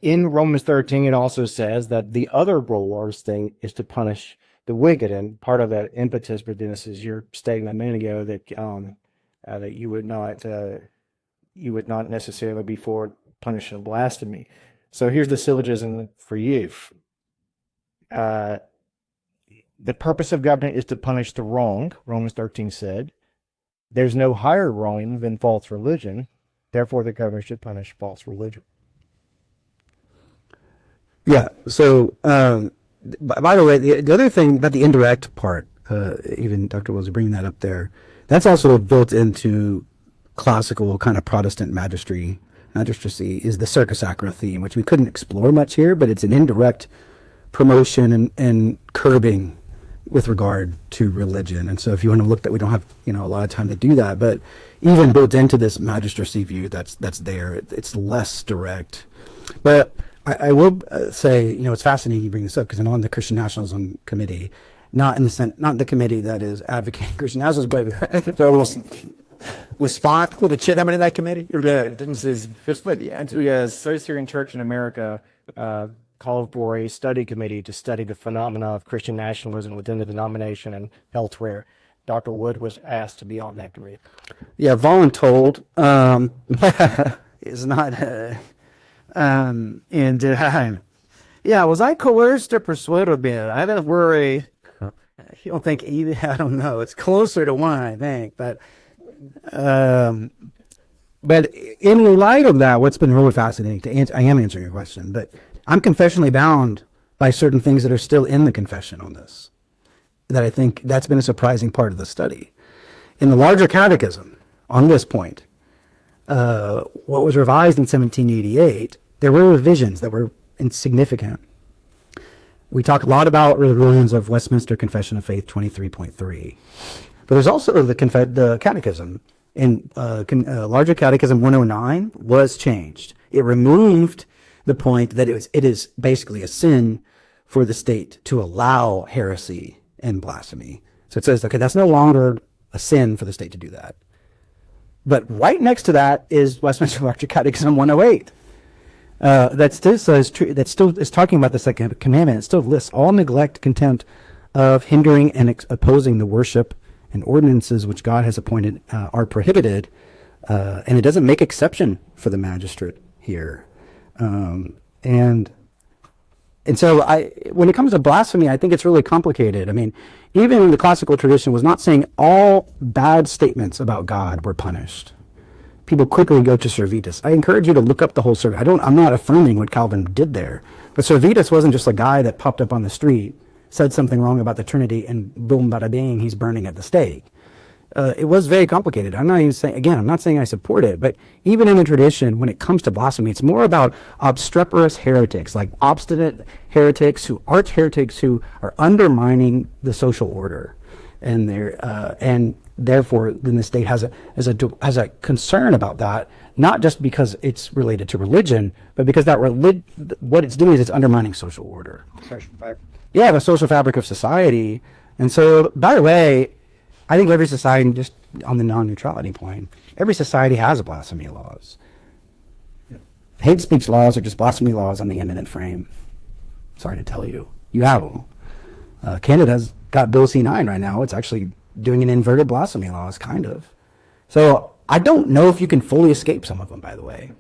in Romans 13, it also says that the other ruler's thing is to punish the wicked, and part of that impetus for this is your statement a minute ago that you would not necessarily be for punishing blasphemy. So here's the syllogism for you. The purpose of government is to punish the wrong, Romans 13 said. There's no higher wrong than false religion. Therefore, the government should punish false religion. Yeah. So, by the way, the other thing about the indirect part, even Dr. Wills bringing that up there, that's also built into classical kind of Protestant magistracy is the circus sacra theme, which we couldn't explore much here, but it's an indirect promotion and curbing with regard to religion. And so if you want to look that, we don't have a lot of time to do that, but even built into this magistracy view that's there, it's less direct. But I will say, it's fascinating you bring this up, because I'm on the Christian Nationalism Committee, not the committee that is advocating Christian nationalism, but was Spock with the chairman of that committee? The Association Church in America called for a study committee to study the phenomena of Christian nationalism within the denomination and elsewhere. Dr. Wood was asked to be on that committee. Yeah, voluntold is not. Was I coerced or persuaded? I don't worry. You don't think either? I don't know. It's closer to one, I think, but in light of that, what's been really fascinating I am answering your question, but I'm confessionally bound by certain things that are still in the confession on this, that I think that's been a surprising part of the study. In the larger catechism, on this point, what was revised in 1788, there were revisions that were insignificant. We talk a lot about the rulings of Westminster Confession of Faith 23.3. But there's also the catechism. In larger catechism 109 was changed. It removed the point that it is basically a sin for the state to allow heresy and blasphemy. So it says, okay, that's no longer a sin for the state to do that. But right next to that is Westminster Larger Catechism 108. That still says that still is talking about the second commandment. It still lists all neglect, contempt of hindering and opposing the worship and ordinances which God has appointed are prohibited, and it doesn't make exception for the magistrate here. And so when it comes to blasphemy, I think it's really complicated. I mean, even the classical tradition was not saying all bad statements about God were punished. People quickly go to Servetus. I encourage you to look up the whole Servetus. I'm not affirming what Calvin did there, but Servetus wasn't just a guy that popped up on the street, said something wrong about the Trinity, and boom, bada bing, he's burning at the stake. It was very complicated. I'm not saying I support it, but even in the tradition, when it comes to blasphemy, it's more about obstreperous heretics, like obstinate heretics who are undermining the social order, and therefore then the state has a concern about that, not just because it's related to religion, but because what it's doing is it's undermining social order. Yeah, the social fabric of society. And so, by the way, I think every society, just on the non-neutrality point, every society has blasphemy laws. Yeah. Hate speech laws are just blasphemy laws on the eminent frame. Sorry to tell you. You have them. Canada's got Bill C-9 right now. It's actually doing an inverted blasphemy laws, kind of. So I don't know if you can fully escape some of them, by the way.